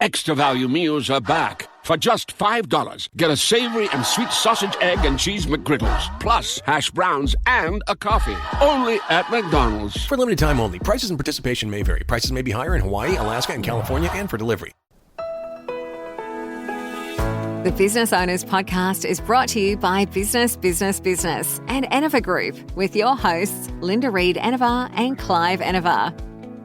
Extra value meals are back. For just $5, get a savory and sweet sausage, egg, and cheese McGriddles, plus hash browns and a coffee. Only at McDonald's. For limited time only. Prices and participation may vary. Prices may be higher in Hawaii, Alaska, and California, and for delivery. The Business Owners Podcast is brought to you by Business, Business, Business and Enova Group with your hosts, Linda Reed Enevar and Clive Enevar.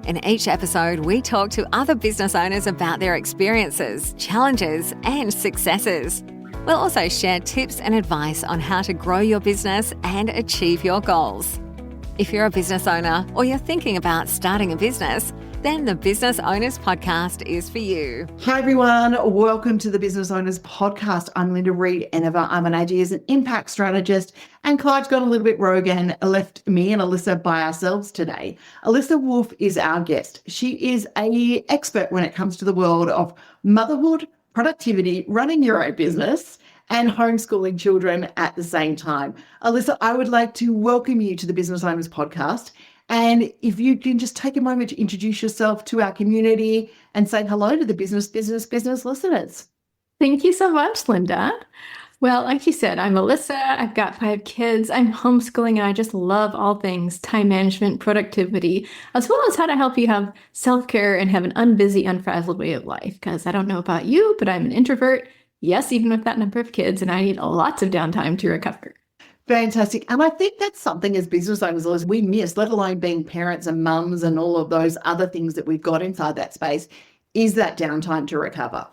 In each episode, we talk to other business owners about their experiences, challenges, and successes. We'll also share tips and advice on how to grow your business and achieve your goals. If you're a business owner or you're thinking about starting a business, then the Business Owners Podcast is for you. Hi everyone, welcome to the Business Owners Podcast. I'm Linda Reed Enevar. I'm an ideas and impact strategist, and Clive's got a little bit rogue and left me and Alyssa by ourselves today. Alyssa Wolf is our guest. She is an expert when it comes to the world of motherhood, productivity, running your own business, and homeschooling children at the same time. Alyssa, I would like to welcome you to the Business Owners Podcast. And if you can just take a moment to introduce yourself to our community and say hello to the business listeners. Thank you so much, Linda. Well, like you said, I'm Alyssa. I've got 5 kids. I'm homeschooling, and I just love all things time management, productivity, as well as how to help you have self-care and have an unbusy, unfrazzled way of life. Because I don't know about you, but I'm an introvert. Yes, even with that number of kids, and I need lots of downtime to recover. Fantastic. And I think that's something as business owners we miss, let alone being parents and mums and all of those other things that we've got inside that space, is that downtime to recover.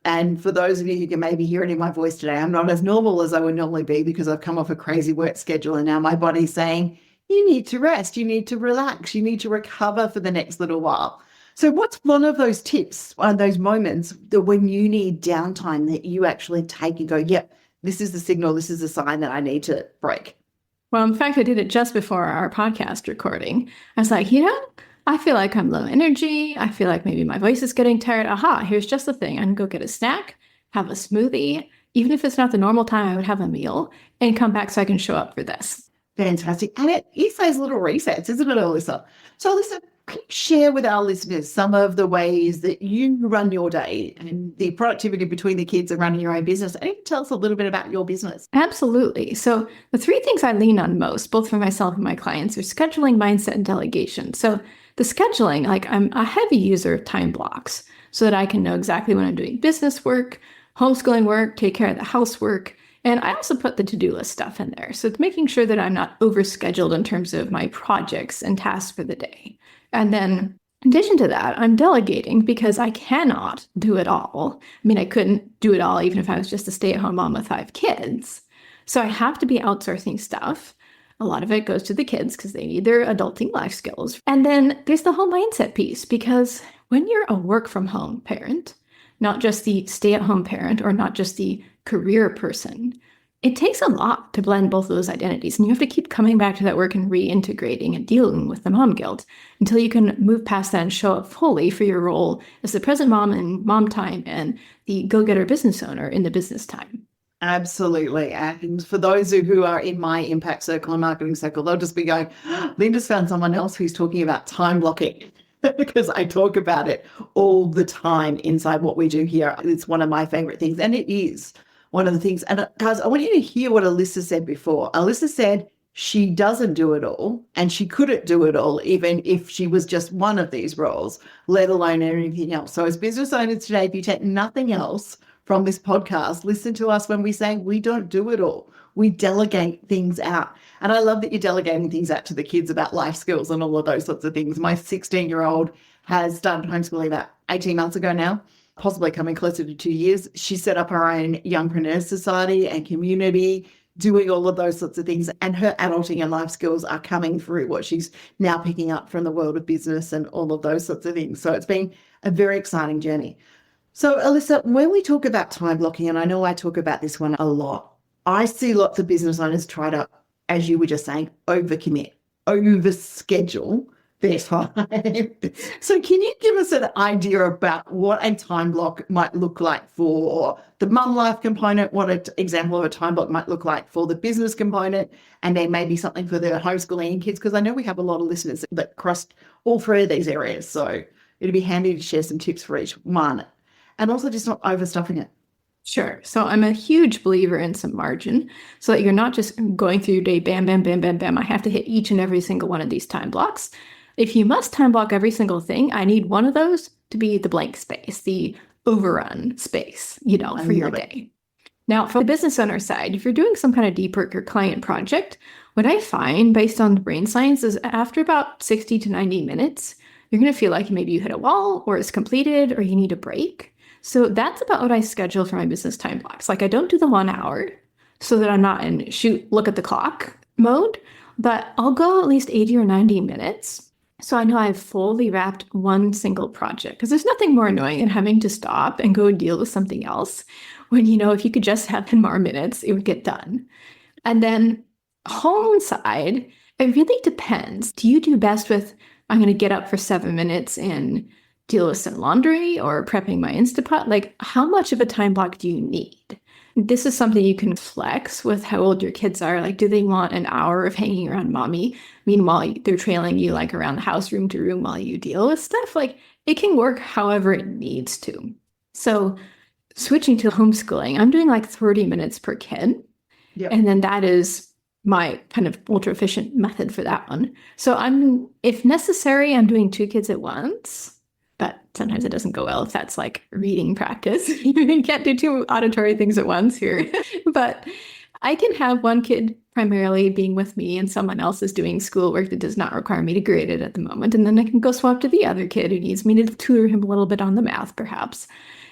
And for those of you who can maybe hear it in my voice today, I'm not as normal as I would normally be because I've come off a crazy work schedule, and now my body's saying, you need to rest, you need to relax, you need to recover for the next little while. So what's one of those tips, one of those moments that when you need downtime that you actually take and go, yep, this is the signal, this is the sign that I need to break? Well, in fact, I did it just before our podcast recording. I was like, I feel like I'm low energy. I feel like maybe my voice is getting tired. Aha, here's just the thing. I can go get a snack, have a smoothie. Even if it's not the normal time, I would have a meal and come back so I can show up for this. Fantastic. And it is those little resets, isn't it, Alyssa? So, Alyssa, can you share with our listeners some of the ways that you run your day and the productivity between the kids and running your own business? And you can tell us a little bit about your business. Absolutely. So the 3 things I lean on most, both for myself and my clients, are scheduling, mindset, and delegation. So the scheduling, I'm a heavy user of time blocks so that I can know exactly when I'm doing business work, homeschooling work, take care of the housework. And I also put the to-do list stuff in there. So it's making sure that I'm not overscheduled in terms of my projects and tasks for the day. And then in addition to that, I'm delegating because I cannot do it all. I mean, I couldn't do it all even if I was just a stay-at-home mom with 5 kids. So I have to be outsourcing stuff. A lot of it goes to the kids because they need their adulting life skills. And then there's the whole mindset piece, because when you're a work-from-home parent, not just the stay-at-home parent or not just the career person, it takes a lot to blend both of those identities. And you have to keep coming back to that work and reintegrating and dealing with the mom guilt until you can move past that and show up fully for your role as the present mom and mom time and the go-getter business owner in the business time. Absolutely. And for those who are in my impact circle and marketing circle, they'll just be going, Linda's found someone else who's talking about time blocking. Because I talk about it all the time inside what we do here. It's one of my favorite things. And it is one of the things. And guys, I want you to hear what Alyssa said before. Alyssa said she doesn't do it all, and she couldn't do it all even if she was just one of these roles, let alone anything else. So as business owners today, if you take nothing else from this podcast, listen to us when we say we don't do it all. We delegate things out. And I love that you're delegating things out to the kids about life skills and all of those sorts of things. My 16-year-old has started homeschooling about 18 months ago now, possibly coming closer to 2 years. She set up her own Youngpreneur Society and community, doing all of those sorts of things. And her adulting and life skills are coming through what she's now picking up from the world of business and all of those sorts of things. So it's been a very exciting journey. So Alyssa, when we talk about time blocking, and I know I talk about this one a lot, I see lots of business owners try to, as you were just saying, overcommit, overschedule their time. So can you give us an idea about what a time block might look like for the mum life component, what an example of a time block might look like for the business component, and then maybe something for the homeschooling kids? Because I know we have a lot of listeners that cross all 3 of these areas. So it'd be handy to share some tips for each one. and also just not overstuffing it. Sure. So I'm a huge believer in some margin so that you're not just going through your day, bam, bam, bam, bam, bam. I have to hit each and every single one of these time blocks. If you must time block every single thing, I need one of those to be the blank space, the overrun space, for your day. Now, from the business owner side, if you're doing some kind of deep work or client project, what I find based on the brain science is after about 60 to 90 minutes, you're going to feel like maybe you hit a wall or it's completed or you need a break. So that's about what I schedule for my business time blocks. Like I don't do the 1 hour so that I'm not in look at the clock mode, but I'll go at least 80 or 90 minutes. So I know I've fully wrapped one single project because there's nothing more annoying than having to stop and go deal with something else when, if you could just have 10 more minutes, it would get done. And then home side, it really depends. Do you do best with, I'm going to get up for 7 minutes and deal with some laundry or prepping my Instapot? Like, how much of a time block do you need? This is something you can flex with how old your kids are. Like, do they want an hour of hanging around mommy? Meanwhile, they're trailing you like around the house, room to room while you deal with stuff. Like, it can work however it needs to. So switching to homeschooling, I'm doing like 30 minutes per kid. Yep. And then that is my kind of ultra efficient method for that one. So if necessary, I'm doing 2 kids at once. But sometimes it doesn't go well if that's like reading practice. You can't do 2 auditory things at once here. But I can have one kid primarily being with me and someone else is doing schoolwork that does not require me to grade it at the moment. And then I can go swap to the other kid who needs me to tutor him a little bit on the math, perhaps.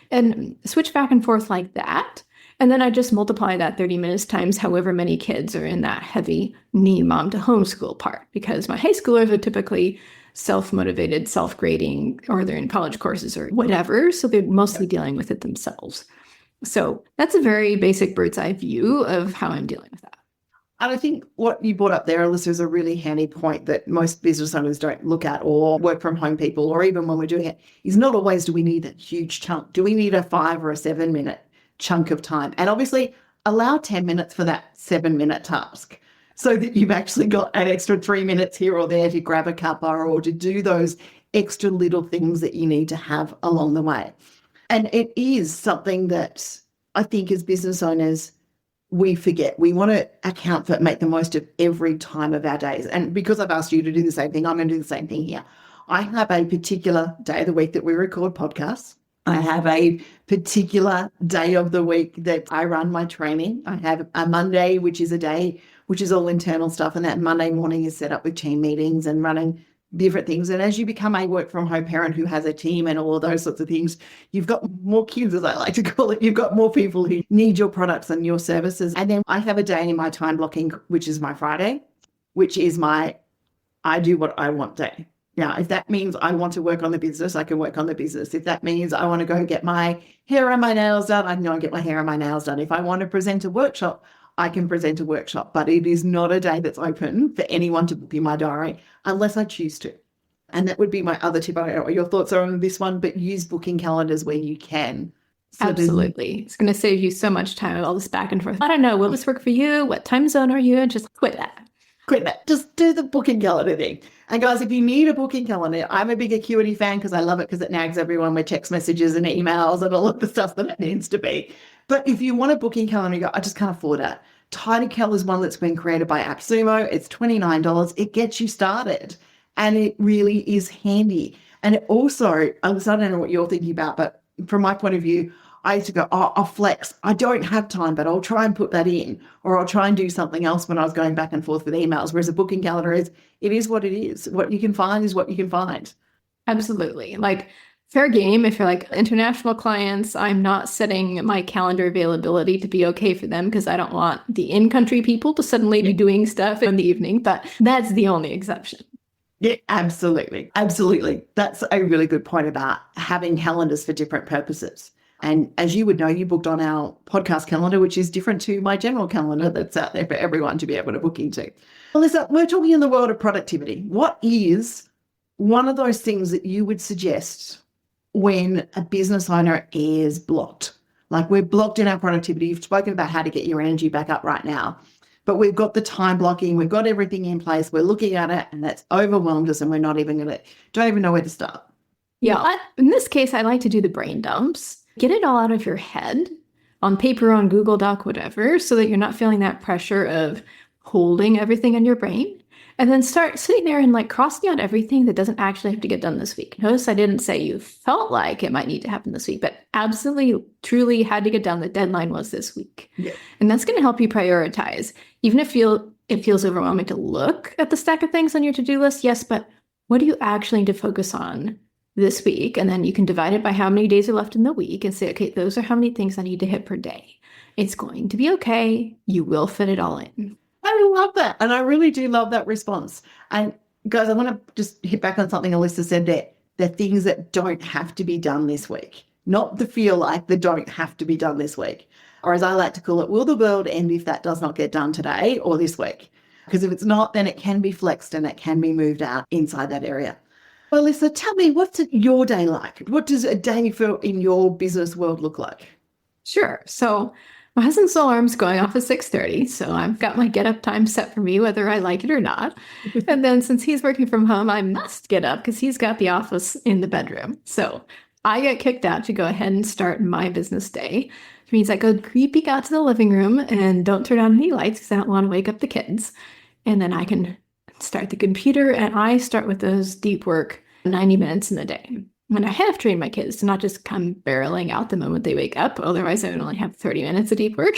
And switch back and forth like that. And then I just multiply that 30 minutes times however many kids are in that heavy need mom to homeschool part. Because my high schoolers are typically self-motivated, self-grading, or they're in college courses or whatever. So they're mostly dealing with it themselves. So that's a very basic bird's eye view of how I'm dealing with that. And I think what you brought up there, Alyssa, is a really handy point that most business owners don't look at, or work from home people, or even when we're doing it, is not always do we need that huge chunk? Do we need a 5 or a 7 minute chunk of time? And obviously allow 10 minutes for that 7-minute task, so that you've actually got an extra 3 minutes here or there to grab a cuppa or to do those extra little things that you need to have along the way. And it is something that I think as business owners, we forget. We want to account for it, make the most of every time of our days. And because I've asked you to do the same thing, I'm going to do the same thing here. I have a particular day of the week that we record podcasts. I have a particular day of the week that I run my training. I have a Monday, which is a day which is all internal stuff. And that Monday morning is set up with team meetings and running different things. And as you become a work from home parent who has a team and all of those sorts of things, you've got more kids, as I like to call it. You've got more people who need your products and your services. And then I have a day in my time blocking, which is my Friday, which is my I do what I want day. Now, if that means I want to work on the business, I can work on the business. If that means I want to go get my hair and my nails done, I can go and get my hair and my nails done. If I want to present a workshop, I can present a workshop. But it is not a day that's open for anyone to book in my diary unless I choose to. And that would be my other tip. I don't know what your thoughts are on this one, but use booking calendars where you can. So absolutely. It's going to save you so much time with all this back and forth. I don't know, will this work for you? What time zone are you in? Just quit that. Quit that. Just do the booking calendar thing. And guys, if you need a booking calendar, I'm a big Acuity fan because I love it because it nags everyone with text messages and emails and all of the stuff that it needs to be. But if you want a booking calendar, you go, I just can't afford it. TidyCal is one that's been created by AppSumo. It's $29. It gets you started. And it really is handy. And it also, I don't know what you're thinking about, but from my point of view, I used to go, I'll flex. I don't have time, but I'll try and put that in, or I'll try and do something else when I was going back and forth with emails. Whereas a booking calendar it is what it is. What you can find is what you can find. Absolutely. Like fair game. If you're like international clients, I'm not setting my calendar availability to be okay for them because I don't want the in-country people to suddenly be doing stuff in the evening, but that's the only exception. Yeah, absolutely. Absolutely. That's a really good point about having calendars for different purposes. And as you would know, you booked on our podcast calendar, which is different to my general calendar that's out there for everyone to be able to book into. Alyssa, we're talking in the world of productivity. What is one of those things that you would suggest when a business owner is blocked? Like we're blocked in our productivity. You've spoken about how to get your energy back up right now. But we've got the time blocking, we've got everything in place, we're looking at it, and that's overwhelmed us, and we're not even don't even know where to start. Yeah, in this case, I like to do the brain dumps. Get it all out of your head on paper, on Google Doc, whatever, so that you're not feeling that pressure of holding everything in your brain. And then start sitting there and like crossing out everything that doesn't actually have to get done this week. Notice I didn't say you felt like it might need to happen this week, but absolutely, truly had to get done. The deadline was this week. Yeah. And that's going to help you prioritize. Even if it feels overwhelming to look at the stack of things on your to-do list, yes, but what do you actually need to focus on this week? And then you can divide it by how many days are left in the week and say, okay, those are how many things I need to hit per day. It's going to be okay. You will fit it all in. I love that. And I really do love that response. And guys, I want to just hit back on something Alyssa said there. They're things that don't have to be done this week, not the feel like they don't have to be done this week. Or as I like to call it, will the world end if that does not get done today or this week? Because if it's not, then it can be flexed and it can be moved out inside that area. Well, Alyssa, tell me, what's your day like? What does a day in your business world look like? Sure. So my husband's alarm's going off at 6:30, so I've got my get up time set for me, whether I like it or not. And then since he's working from home, I must get up because he's got the office in the bedroom. So I get kicked out to go ahead and start my business day, which means I go creeping out to the living room and don't turn on any lights because I don't want to wake up the kids. And then I can start the computer and I start with those deep work 90 minutes in the day. And I have trained my kids to not just come barreling out the moment they wake up. Otherwise, I would only have 30 minutes of deep work.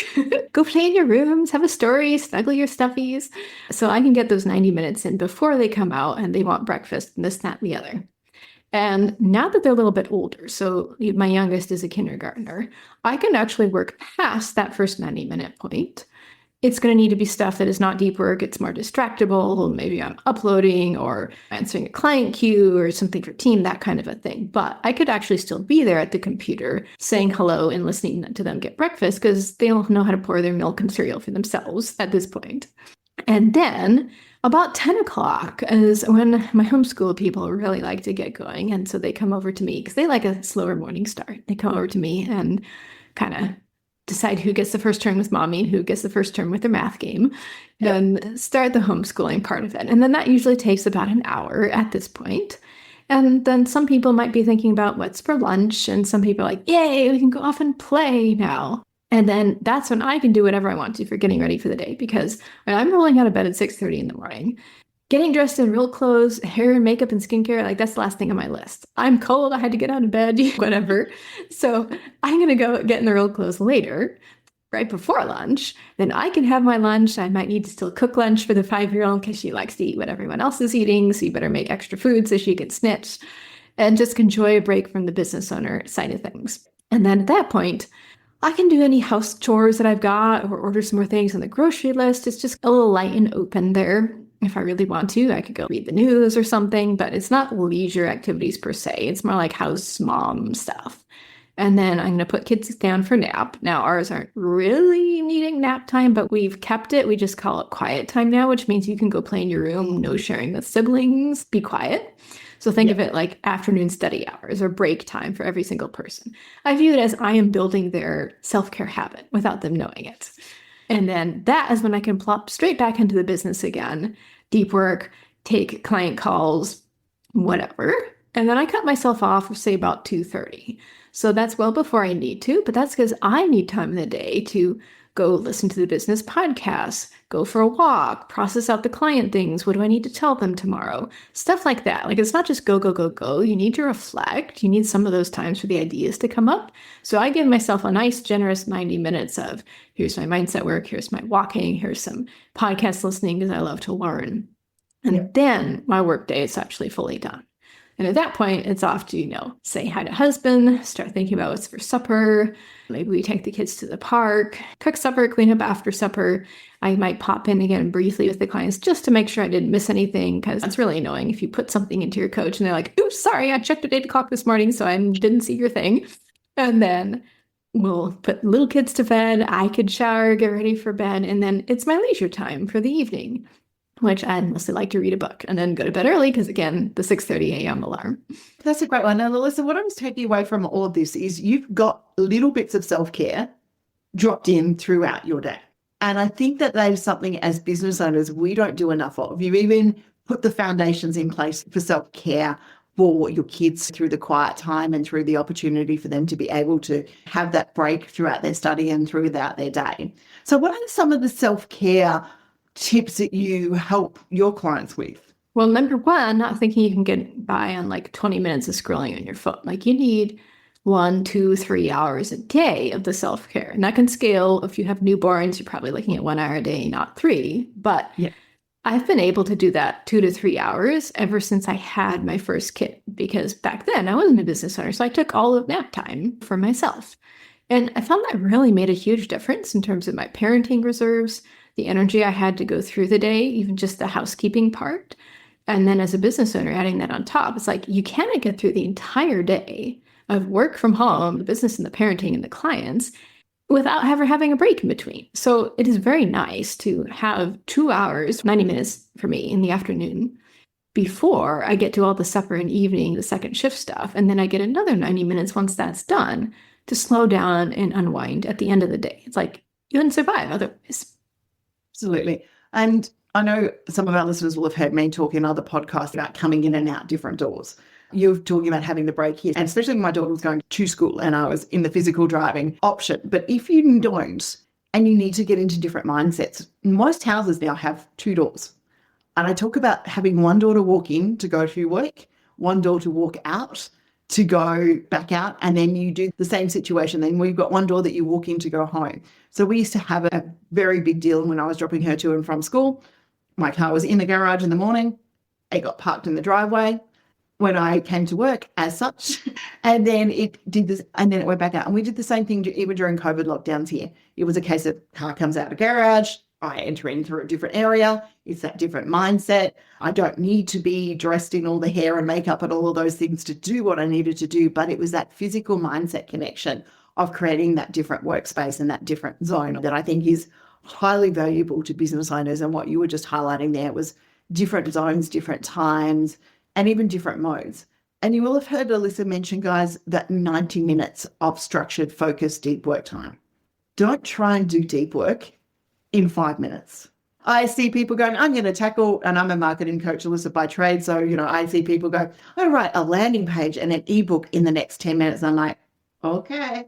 Go play in your rooms, have a story, snuggle your stuffies. So I can get those 90 minutes in before they come out and they want breakfast and this, that, and the other. And now that they're a little bit older, so my youngest is a kindergartner, I can actually work past that first 90-minute point. It's going to need to be stuff that is not deep work. It's more distractible. Maybe I'm uploading or answering a client queue or something for team, that kind of a thing. But I could actually still be there at the computer saying hello and listening to them get breakfast because they don't know how to pour their milk and cereal for themselves at this point. And then about 10 o'clock is when my homeschool people really like to get going. And so they come over to me because they like a slower morning start. They come over to me and kind of decide who gets the first turn with mommy and who gets the first turn with their math game, and start the homeschooling part of it. And then that usually takes about an hour at this point. And then some people might be thinking about what's for lunch, and some people are like, yay, we can go off and play now. And then that's when I can do whatever I want to for getting ready for the day, because when I'm rolling out of bed at 6:30 in the morning, getting dressed in real clothes, hair and makeup and skincare, like that's the last thing on my list. I'm cold, I had to get out of bed, whatever. So I'm going to go get in the real clothes later, right before lunch. Then I can have my lunch. I might need to still cook lunch for the 5-year-old because she likes to eat what everyone else is eating. So you better make extra food so she can snitch and just enjoy a break from the business owner side of things. And then at that point, I can do any house chores that I've got or order some more things on the grocery list. It's just a little light and open there. If I really want to, I could go read the news or something, but it's not leisure activities per se. It's more like house mom stuff. And then I'm going to put kids down for nap. Now, ours aren't really needing nap time, but we've kept it. We just call it quiet time now, which means you can go play in your room, no sharing with siblings, be quiet. So think of it like afternoon study hours or break time for every single person. I view it as I am building their self-care habit without them knowing it. And then that is when I can plop straight back into the business again, deep work, take client calls, whatever. And then I cut myself off for say about 2:30. So that's well before I need to, but that's because I need time in the day to go listen to the business podcasts, go for a walk, process out the client things. What do I need to tell them tomorrow? Stuff like that. Like it's not just go, go, go, go. You need to reflect. You need some of those times for the ideas to come up. So I give myself a nice, generous 90 minutes of here's my mindset work, here's my walking, here's some podcast listening because I love to learn. And then my work day is actually fully done. And at that point, it's off to, say hi to husband, start thinking about what's for supper. Maybe we take the kids to the park, cook supper, clean up after supper. I might pop in again briefly with the clients just to make sure I didn't miss anything, because it's really annoying if you put something into your coach and they're like, oops, sorry, I checked at 8 o'clock this morning, so I didn't see your thing. And then we'll put little kids to bed. I could shower, get ready for bed, and then it's my leisure time for the evening, which I'd mostly like to read a book and then go to bed early because, again, the 6:30 a.m. alarm. That's a great one. Now, Alyssa, what I'm taking away from all of this is you've got little bits of self-care dropped in throughout your day. And I think that is something as business owners we don't do enough of. You've even put the foundations in place for self-care for your kids through the quiet time and through the opportunity for them to be able to have that break throughout their study and throughout their day. So what are some of the self-care tips that you help your clients with? Well, number one, not thinking you can get by on like 20 minutes of scrolling on your phone. Like you need 1, 2, 3 hours a day of the self-care. And that can scale. If you have newborns, you're probably looking at 1 hour a day, not 3. But Yeah. I've been able to do that 2 to 3 hours ever since I had my first kid, because back then I wasn't a business owner. So I took all of nap time for myself. And I found that really made a huge difference in terms of my parenting reserves, the energy I had to go through the day, even just the housekeeping part. And then as a business owner, adding that on top, it's like you cannot get through the entire day of work from home, the business and the parenting and the clients without ever having a break in between. So it is very nice to have 2 hours, 90 minutes for me in the afternoon before I get to all the supper and evening, the second shift stuff. And then I get another 90 minutes once that's done to slow down and unwind at the end of the day. It's like you wouldn't survive otherwise. Absolutely. And I know some of our listeners will have heard me talk in other podcasts about coming in and out different doors. You're talking about having the break here, and especially when my daughter was going to school and I was in the physical driving option. But if you don't, and you need to get into different mindsets, most houses now have 2 doors. And I talk about having one door to walk in to go to work, one door to walk out to go back out, and then you do the same situation. Then we've got one door that you walk in to go home. So we used to have a very big deal when I was dropping her to and from school. My car was in the garage in the morning. It got parked in the driveway when I came to work as such. And then it did this, and then it went back out. And we did the same thing even during COVID lockdowns here. It was a case of car comes out of garage, I enter in through a different area. It's that different mindset. I don't need to be dressed in all the hair and makeup and all of those things to do what I needed to do. But it was that physical mindset connection of creating that different workspace and that different zone that I think is highly valuable to business owners. And what you were just highlighting there was different zones, different times, and even different modes. And you will have heard Alyssa mention, guys, that 90 minutes of structured, focused, deep work time. Don't try and do deep work in 5 minutes. I see people going, I'm going to tackle, and I'm a marketing coach, Alyssa, by trade. So, I see people go, oh, write a landing page and an ebook in the next 10 minutes. I'm like, okay.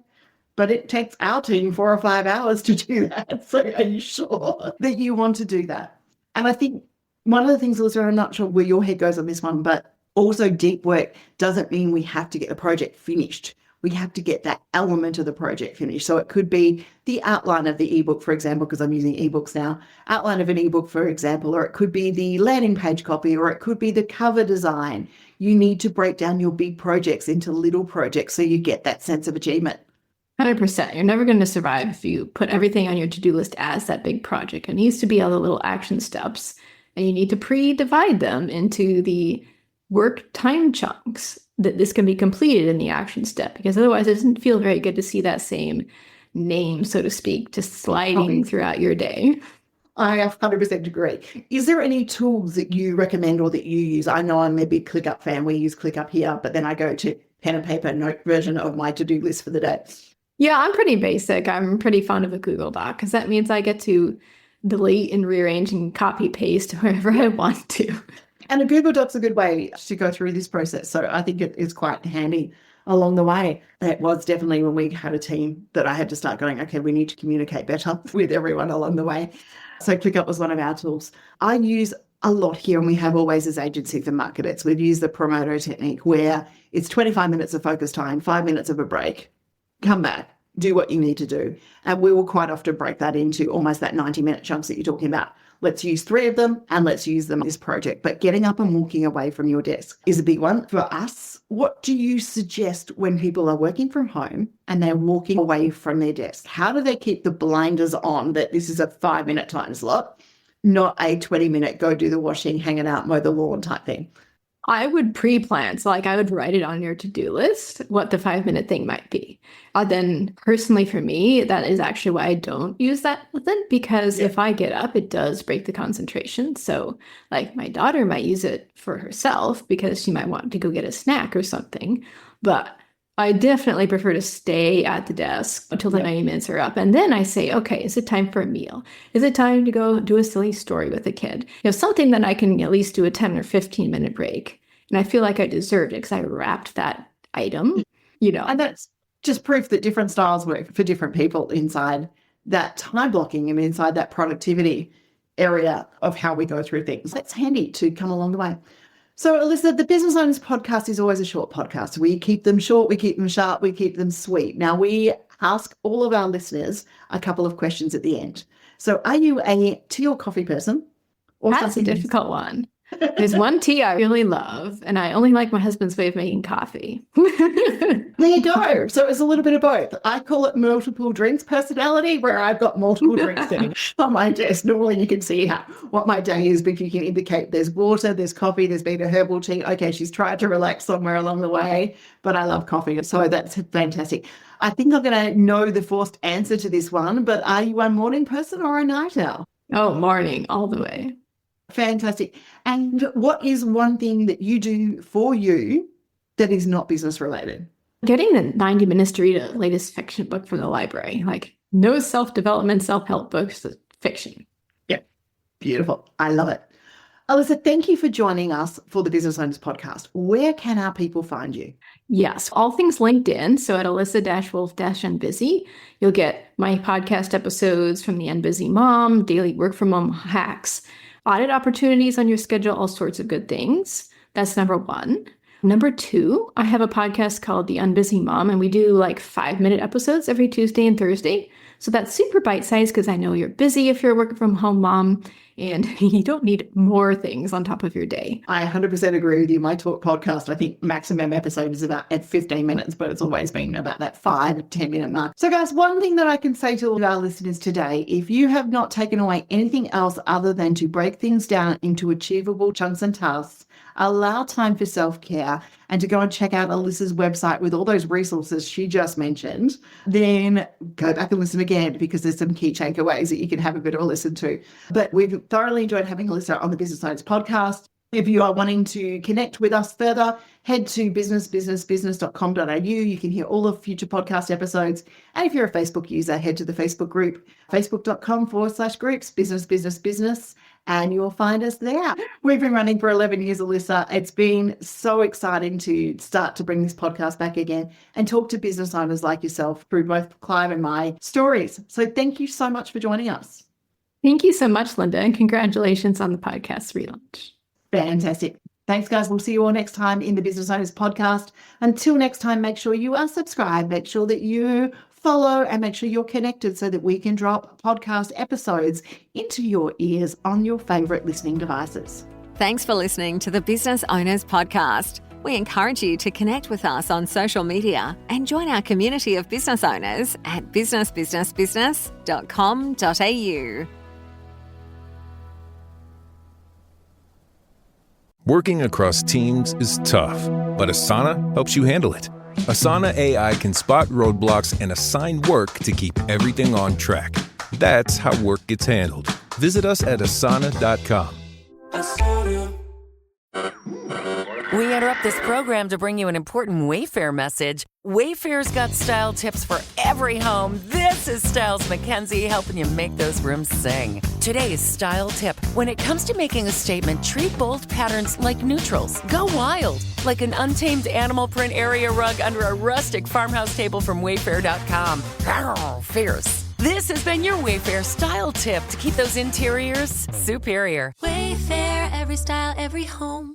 But it takes our team 4 or 5 hours to do that. So are you sure that you want to do that? And I think one of the things, Alyssa, I'm not sure where your head goes on this one, but also deep work doesn't mean we have to get the project finished. We have to get that element of the project finished. So it could be the outline of the ebook, for example, because I'm using ebooks now, outline of an ebook, for example, or it could be the landing page copy, or it could be the cover design. You need to break down your big projects into little projects so you get that sense of achievement. 100%. You're never going to survive if you put everything on your to-do list as that big project. It needs to be all the little action steps, and you need to pre-divide them into the work time chunks that this can be completed in the action step, because otherwise it doesn't feel very good to see that same name, so to speak, just sliding throughout your day. I 100% agree. Is there any tools that you recommend or that you use? I know I'm a big ClickUp fan. We use ClickUp here, but then I go to pen and paper note version of my to-do list for the day. Yeah, I'm pretty basic. I'm pretty fond of a Google Doc because that means I get to delete and rearrange and copy paste wherever I want to. And a Google Doc's a good way to go through this process. So I think it is quite handy along the way. That was definitely when we had a team that I had to start going, okay, we need to communicate better with everyone along the way. So ClickUp was one of our tools. I use a lot here, and we have always as agency for marketers. We've used the Promoto technique where it's 25 minutes of focus time, 5 minutes of a break, come back, do what you need to do. And we will quite often break that into almost that 90-minute chunks that you're talking about. Let's use 3 of them and let's use them this project. But getting up and walking away from your desk is a big one for us. What do you suggest when people are working from home and they're walking away from their desk? How do they keep the blinders on that this is a 5-minute time slot, not a 20-minute go do the washing, hang it out, mow the lawn type thing? I would pre-plan. So I would write it on your to-do list, what the 5-minute thing might be. Then personally for me, that is actually why I don't use that method, because if I get up, it does break the concentration. So like my daughter might use it for herself because she might want to go get a snack or something. But I definitely prefer to stay at the desk until the 90 minutes are up. And then I say, okay, is it time for a meal? Is it time to go do a silly story with a kid? Something that I can at least do a 10 or 15-minute break And I feel like I deserved it because I wrapped that item, you know. And that's just proof that different styles work for different people inside that time blocking and inside that productivity area of how we go through things. That's handy to come along the way. So, Alyssa, the Business Owners podcast is always a short podcast. We keep them short, we keep them sharp, we keep them sweet. Now, we ask all of our listeners a couple of questions at the end. So, are you a tea or coffee person? Or That's a difficult one. There's one tea I really love, and I only like my husband's way of making coffee. There you go. So it's a little bit of both. I call it multiple drinks personality, where I've got multiple drinks sitting on my desk. Normally you can see what my day is, but you can indicate there's water, there's coffee, there's been a herbal tea. Okay, she's tried to relax somewhere along the way, but I love coffee. So that's fantastic. I think I'm going to know the forced answer to this one, but are you a morning person or a night owl? Oh, morning, all the way. Fantastic. And what is one thing that you do for you that is not business related? Getting the 90 minutes to read a latest fiction book from the library. Like, no self-development, self-help books, fiction. Yeah, beautiful. I love it. Alyssa, thank you for joining us for the Business Owners podcast. Where can our people find you? Yes, all things LinkedIn. So at Alyssa-Wolf-Unbusy, you'll get my podcast episodes from the Unbusy Mom, daily work from home hacks, audit opportunities on your schedule, all sorts of good things. That's number one. Number two, I have a podcast called The Unbusy Mom, and we do like 5-minute episodes every Tuesday and Thursday. So that's super bite-sized because I know you're busy if you're a working from home mom, and you don't need more things on top of your day. I 100% agree with you. My talk podcast, I think maximum episode is about at 15 minutes, but it's always been about that 5 to 10 minute mark. So guys, one thing that I can say to all of our listeners today, if you have not taken away anything else other than to break things down into achievable chunks and tasks, allow time for self-care, and to go and check out Alyssa's website with all those resources she just mentioned, then go back and listen again, because there's some key takeaways that you can have a bit of a listen to. But we've thoroughly enjoyed having Alyssa on the Business Owners podcast. If you are wanting to connect with us further, head to businessbusinessbusiness.com.au. You can hear all of future podcast episodes. And if you're a Facebook user, head to the Facebook group, facebook.com/groups, business, business, business, and you'll find us there. We've been running for 11 years, Alyssa. It's been so exciting to start to bring this podcast back again and talk to business owners like yourself through both Clive and my stories. So thank you so much for joining us. Thank you so much, Linda, and congratulations on the podcast relaunch. Fantastic. Thanks, guys. We'll see you all next time in the Business Owners podcast. Until next time, make sure you are subscribed, make sure that you follow, and make sure you're connected so that we can drop podcast episodes into your ears on your favorite listening devices. Thanks for listening to the Business Owners podcast. We encourage you to connect with us on social media and join our community of business owners at businessbusinessbusiness.com.au. Working across teams is tough, but Asana helps you handle it. Asana AI can spot roadblocks and assign work to keep everything on track. That's how work gets handled. Visit us at asana.com. We interrupt this program to bring you an important Wayfair message. Wayfair's got style tips for every home. This is Styles McKenzie helping you make those rooms sing. Today's style tip: when it comes to making a statement, treat bold patterns like neutrals. Go wild, like an untamed animal print area rug under a rustic farmhouse table from Wayfair.com. Arr, fierce. This has been your Wayfair style tip to keep those interiors superior. Wayfair, every style, every home.